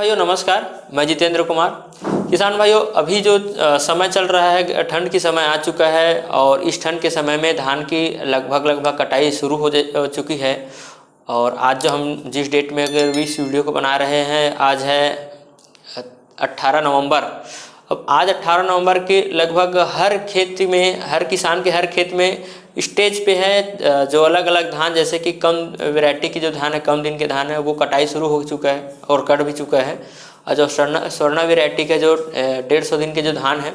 भाइयों नमस्कार, मैं जितेंद्र कुमार। किसान भाइयों, अभी जो समय चल रहा है, ठंड की समय आ चुका है और इस ठंड के समय में धान की लगभग कटाई शुरू हो चुकी है। और आज जो हम जिस डेट में अगर इस वीडियो को बना रहे हैं, आज है 18 नवंबर। अब आज 18 नवंबर के लगभग हर खेत में, हर किसान के हर खेत में स्टेज पे है जो अलग अलग धान, जैसे कि कम वैरायटी की जो धान है, कम दिन के धान है, वो कटाई शुरू हो चुका है और कट भी चुका है। और जो स्वर्णा वैरायटी के जो 150 दिन के जो धान है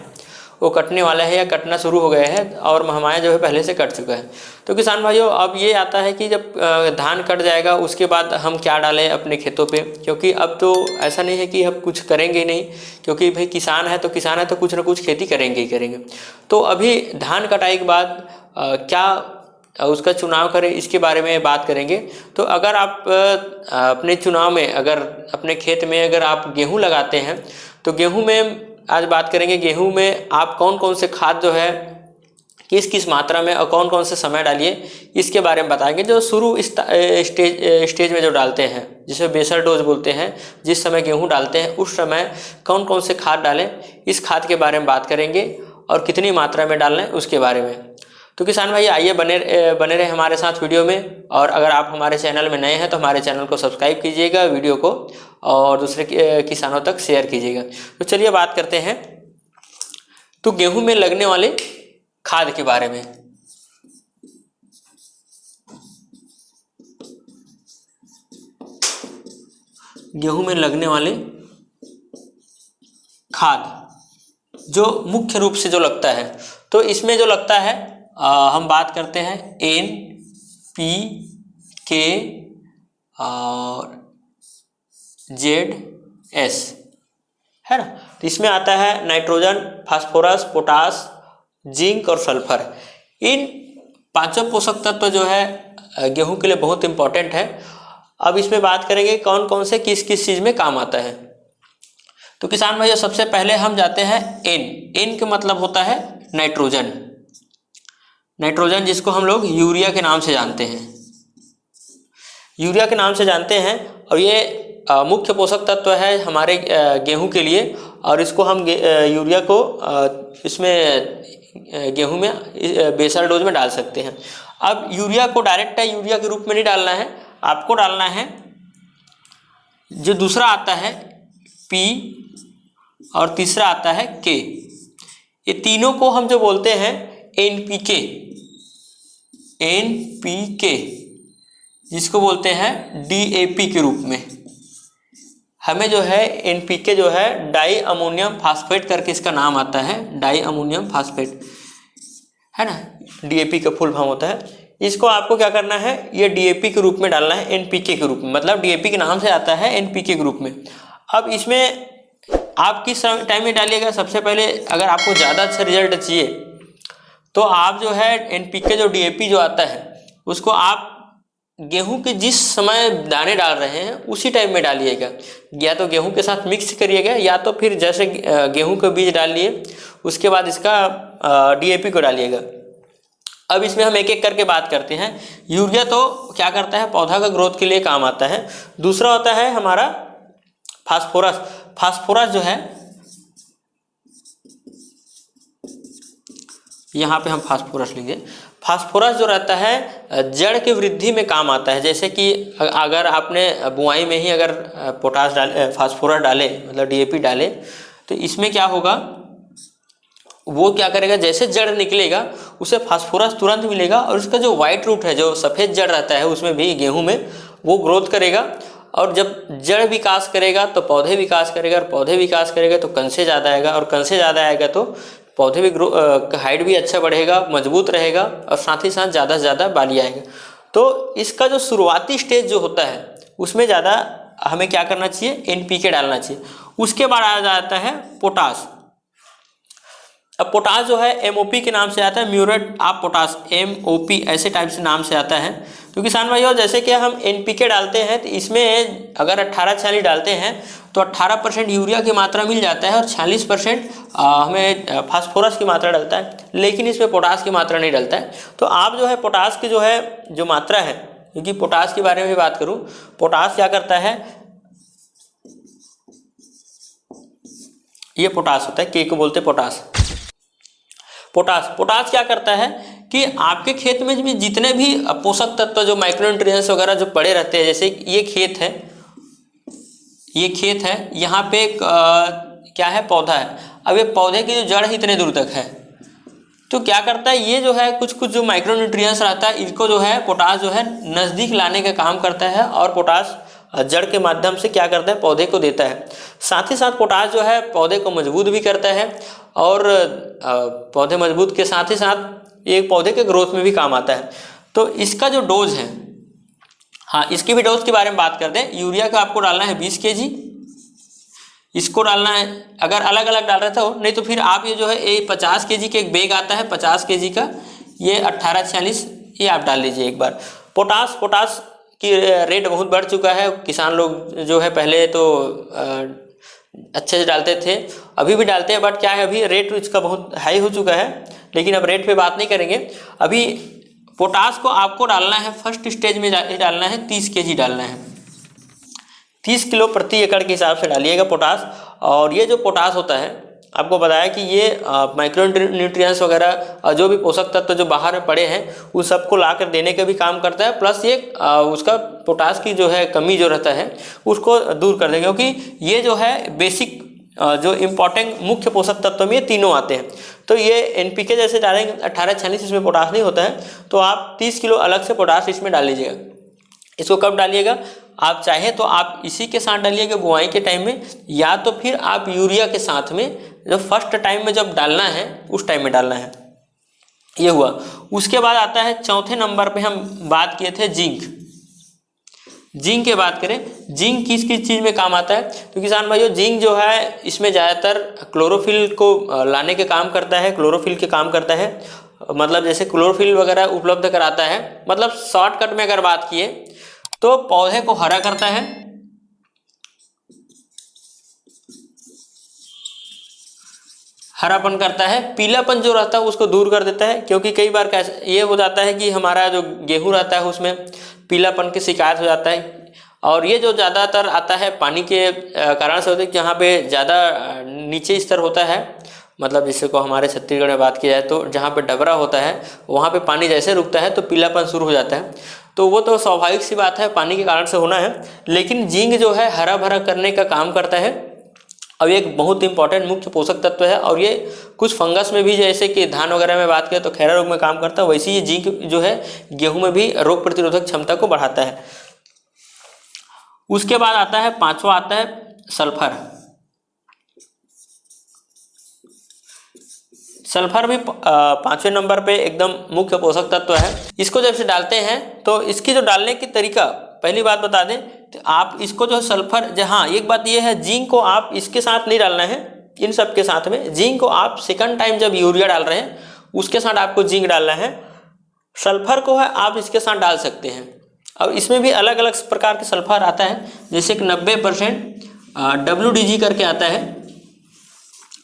वो कटने वाला है या कटना शुरू हो गया है और महमाया जो है पहले से कट चुका है। तो किसान भाइयों, अब ये आता है कि जब धान कट जाएगा उसके बाद हम क्या डालें अपने खेतों पे, क्योंकि अब तो ऐसा नहीं है कि हम कुछ करेंगे ही नहीं, क्योंकि भाई किसान है तो कुछ ना कुछ खेती करेंगे ही करेंगे। तो अभी धान कटाई के बाद क्या उसका चुनाव करें, इसके बारे में बात करेंगे। तो अगर आप अपने चुनाव में, अगर अपने खेत में अगर आप गेहूँ लगाते हैं तो गेहूँ में आज बात करेंगे। गेहूं में आप कौन कौन से खाद जो है किस किस मात्रा में और कौन कौन से समय डालिए, इसके बारे में बताएंगे। जो शुरू स्टेज में जो डालते हैं, जिसे बेसल डोज बोलते हैं, जिस समय गेहूं डालते हैं उस समय कौन कौन से खाद डालें, इस खाद के बारे में बात करेंगे और कितनी मात्रा में डालना है उसके बारे में। तो किसान भाई आइए बने रहे हमारे साथ वीडियो में। और अगर आप हमारे चैनल में नए हैं तो हमारे चैनल को सब्सक्राइब कीजिएगा, वीडियो को और दूसरे किसानों तक शेयर कीजिएगा। तो चलिए बात करते हैं तो गेहूं में लगने वाले खाद के बारे में। गेहूं में लगने वाले खाद जो मुख्य रूप से जो लगता है, तो इसमें जो लगता है हम बात करते हैं NPK और ZS, है ना। तो इसमें आता है नाइट्रोजन, फास्फोरस, पोटास, जिंक और सल्फर। इन पांचों पोषक तत्व जो है गेहूं के लिए बहुत इंपॉर्टेंट है। अब इसमें बात करेंगे कौन कौन से किस किस चीज़ में काम आता है। तो किसान भाइयों, सबसे पहले हम जाते हैं N का मतलब होता है नाइट्रोजन। नाइट्रोजन जिसको हम लोग यूरिया के नाम से जानते हैं, यूरिया के नाम से जानते हैं। और ये मुख्य पोषक तत्व है हमारे गेहूं के लिए। और इसको हम यूरिया को इसमें गेहूं में बेसल डोज में डाल सकते हैं। अब यूरिया को डायरेक्ट यूरिया के रूप में नहीं डालना है, आपको डालना है जो दूसरा आता है P और तीसरा आता है K। ये तीनों को हम जो बोलते हैं NPK, जिसको बोलते हैं DAP के रूप में। हमें जो है NPK जो है डाई अमोनियम फास्फेट करके इसका नाम आता है, डाई अमोनियम फास्फेट, है ना। DAP का फुल फॉर्म होता है। इसको आपको क्या करना है, ये DAP के रूप में डालना है, NPK के रूप में, मतलब DAP के नाम से आता है NPK के रूप में। अब इसमें आप किस टाइम में डालिएगा, सबसे पहले अगर आपको ज़्यादा अच्छा रिजल्ट चाहिए तो आप जो है NPK जो DAP जो आता है उसको आप गेहूं के जिस समय दाने डाल रहे हैं उसी टाइम में डालिएगा। या तो गेहूं के साथ मिक्स करिएगा, या तो फिर जैसे गेहूं के बीज डाल लिए उसके बाद इसका DAP को डालिएगा। अब इसमें हम एक एक करके बात करते हैं। यूरिया तो क्या करता है, पौधा का ग्रोथ के लिए काम आता है। दूसरा होता है हमारा फास्फोरस। फास्फोरस जो है, यहाँ पे हम फास्फोरस लेंगे। फास्फोरस जो रहता है जड़ की वृद्धि में काम आता है। जैसे कि अगर आपने बुआई में ही अगर फास्फोरस डाले, मतलब DAP डाले, तो इसमें क्या होगा, वो क्या करेगा, जैसे जड़ निकलेगा उसे फास्फोरस तुरंत मिलेगा और उसका जो वाइट रूट है, जो सफ़ेद जड़ रहता है उसमें भी गेहूं में, वो ग्रोथ करेगा। और जब जड़ विकास करेगा तो पौधे विकास करेगा, और पौधे विकास करेगा तो कण से ज़्यादा आएगा, और कण से ज़्यादा आएगा तो पौधे भी हाइट भी अच्छा बढ़ेगा, मजबूत रहेगा, और साथ ही साथ ज़्यादा से ज़्यादा बाली आएगा। तो इसका जो शुरुआती स्टेज जो होता है उसमें ज़्यादा हमें क्या करना चाहिए, NPK डालना चाहिए। उसके बाद आ जाता है पोटास। अब पोटास जो है MOP के नाम से आता है, म्यूरेट ऑफ पोटास, MOP ऐसे टाइप से नाम से आता है। तो किसान भाइयों, जैसे कि हम NPK डालते हैं तो इसमें अगर 18-46 डालते हैं तो 18% यूरिया की मात्रा मिल जाता है और 46% हमें फास्फोरस की मात्रा डलता है, लेकिन इसमें पोटास की मात्रा नहीं डलता है। तो आप जो है पोटास की जो है जो मात्रा है, क्योंकि पोटास के बारे में भी बात करूँ, पोटास क्या करता है, ये पोटास होता है, के को बोलते हैं पोटास। पोटास क्या करता है कि आपके खेत में भी जितने भी पोषक तत्व जो माइक्रोन्यूट्रिएंट्स वगैरह जो पड़े रहते हैं, जैसे ये खेत है, यहाँ पे क्या है, पौधा है। अब ये पौधे की जो जड़ है इतने दूर तक है, तो क्या करता है ये जो है कुछ जो माइक्रोन्यूट्रिएंट्स रहता है इनको जो है पोटास जो है नज़दीक लाने का काम करता है, और पोटास जड़ के माध्यम से क्या करता है, पौधे को देता है। साथ ही साथ पोटास जो है पौधे को मजबूत भी करता है, और पौधे मजबूत के साथ ही साथ एक पौधे के ग्रोथ में भी काम आता है। तो इसका जो डोज है, हाँ इसकी भी डोज के बारे में बात कर दें। यूरिया का आपको डालना है 20 kg, इसको डालना है, अगर अलग अलग डाल रहे थे नहीं तो फिर आप ये जो है ये 50 kg के एक बैग आता है 50 kg का, ये 1846 ये आप डाल लीजिए एक बार। पोटास की रेट बहुत बढ़ चुका है, किसान लोग जो है पहले तो अच्छे से डालते थे, अभी भी डालते हैं, बट क्या है अभी रेट इसका बहुत हाई हो चुका है, लेकिन अब रेट पे बात नहीं करेंगे। अभी पोटास को आपको डालना है फर्स्ट स्टेज में डालना है 30 kg डालना है, 30 किलो प्रति एकड़ के हिसाब से डालिएगा पोटास। और ये जो पोटास होता है आपको बताया कि ये माइक्रोन्यूट्रिएंट्स वगैरह जो भी पोषक तत्व जो बाहर में पड़े हैं उन सबको ला कर देने का भी काम करता है, प्लस ये उसका पोटास की जो है कमी जो रहता है उसको दूर कर देगा, क्योंकि ये जो है बेसिक जो इम्पॉर्टेंट मुख्य पोषक तत्व में ये तीनों आते हैं। तो ये NPK जैसे डालेंगे 1846 इसमें पोटास नहीं होता है, तो आप 30 किलो अलग से पोटास इसमें डाल लीजिएगा। इसको कब डालिएगा, आप चाहे तो आप इसी के साथ डालिएगा बुआई के टाइम में, या तो फिर आप यूरिया के साथ में जब फर्स्ट टाइम में जब डालना है उस टाइम में डालना है। ये हुआ। उसके बाद आता है चौथे नंबर पे हम बात किए थे जिंक की बात करें, जिंक किस किस चीज़ में काम आता है, तो किसान भाइयों जिंक जो है इसमें ज़्यादातर क्लोरोफिल को लाने के काम करता है, क्लोरोफिल के काम करता है, मतलब जैसे क्लोरोफिल वगैरह उपलब्ध कराता है। मतलब शॉर्टकट में अगर बात किए तो पौधे को हरा करता है, हरापन करता है, पीलापन जो रहता है उसको दूर कर देता है, क्योंकि कई बार कैसे ये हो जाता है कि हमारा जो गेहूं रहता है उसमें पीलापन की शिकायत हो जाता है, और ये जो ज़्यादातर आता है पानी के कारण से होता है, जहाँ पे ज़्यादा नीचे स्तर होता है, मतलब जिससे को हमारे छत्तीसगढ़ में बात की जाए तो जहाँ पे डबरा होता है वहाँ पे पानी जैसे रुकता है तो पीलापन शुरू हो जाता है। तो वो तो स्वाभाविक सी बात है, पानी के कारण से होना है, लेकिन जिंक जो है हरा भरा करने का काम करता है, और ये एक बहुत इंपॉर्टेंट मुख्य पोषक तत्व है। और ये कुछ फंगस में भी, जैसे कि धान वगैरह में बात करें तो खैरा रोग में काम करता है, वैसे ही जिंक जो है गेहूं में भी रोग प्रतिरोधक क्षमता को बढ़ाता है। उसके बाद आता है पांचवा, आता है सल्फर। सल्फर भी 5वें नंबर पे एकदम मुख्य पोषक तत्व है। इसको जब से डालते हैं तो इसकी जो डालने की तरीका, पहली बात बता दें तो आप इसको जो सल्फर, जहाँ एक बात ये है जिंक को आप इसके साथ नहीं डालना है, इन सब के साथ में जिंक को आप सेकंड टाइम जब यूरिया डाल रहे हैं उसके साथ आपको जिंक डालना है। सल्फर को है आप इसके साथ डाल सकते हैं, और इसमें भी अलग अलग प्रकार के सल्फर आता है, जैसे कि 90% WDG करके आता है,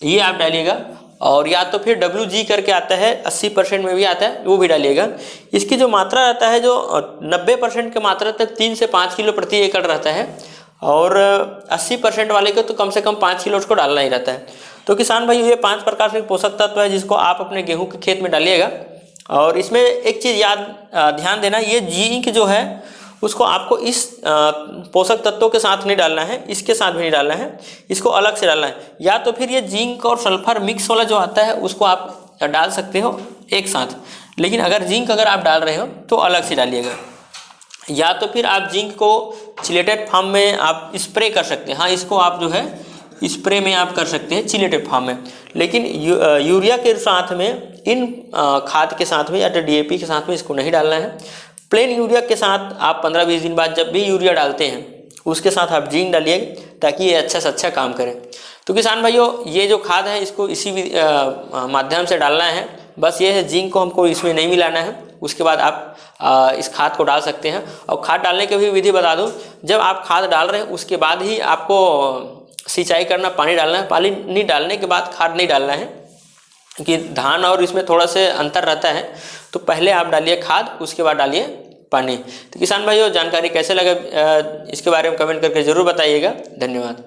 ये आप डालिएगा, और या तो फिर WG करके आता है 80% में भी आता है, वो भी डालिएगा। इसकी जो मात्रा रहता है जो 90% की मात्रा तक 3 से 5 किलो प्रति एकड़ रहता है, और 80% वाले को तो कम से कम 5 किलो उसको डालना ही रहता है। तो किसान भाई ये 5 प्रकार के पोषक तत्व है जिसको आप अपने गेहूं के खेत में डालिएगा। और इसमें एक चीज़ ध्यान देना, ये जिंक जो है उसको आपको इस पोषक तत्वों के साथ नहीं डालना है, इसके साथ भी नहीं डालना है, इसको अलग से डालना है। या तो फिर ये जिंक और सल्फर मिक्स वाला जो आता है उसको आप डाल सकते हो एक साथ, लेकिन अगर जिंक अगर आप डाल रहे हो तो अलग से डालिएगा। या तो फिर आप जिंक को चिलेटेड फॉर्म में आप स्प्रे कर सकते हैं, हाँ इसको आप जो है स्प्रे में आप कर सकते हैं चिलेटेड फॉर्म में, लेकिन यूरिया के साथ में, इन खाद के साथ में या तो DAP के साथ में इसको नहीं डालना है। प्लेन यूरिया के साथ आप 15-20 दिन बाद जब भी यूरिया डालते हैं उसके साथ आप जिंक डालिए ताकि ये अच्छा से अच्छा काम करे। तो किसान भाइयों ये जो खाद है इसको इसी माध्यम से डालना है, बस ये है जिंक को हमको इसमें नहीं मिलाना है। उसके बाद आप इस खाद को डाल सकते हैं। और खाद डालने की भी विधि बता दूं, जब आप खाद डाल रहे हैं उसके बाद ही आपको सिंचाई करना, पानी डालना है। पानी डालने के बाद खाद नहीं डालना है कि धान और इसमें थोड़ा से अंतर रहता है, तो पहले आप डालिए खाद, उसके बाद डालिए पानी। तो किसान भाइयों जानकारी कैसे लगे इसके बारे में कमेंट करके ज़रूर बताइएगा। धन्यवाद।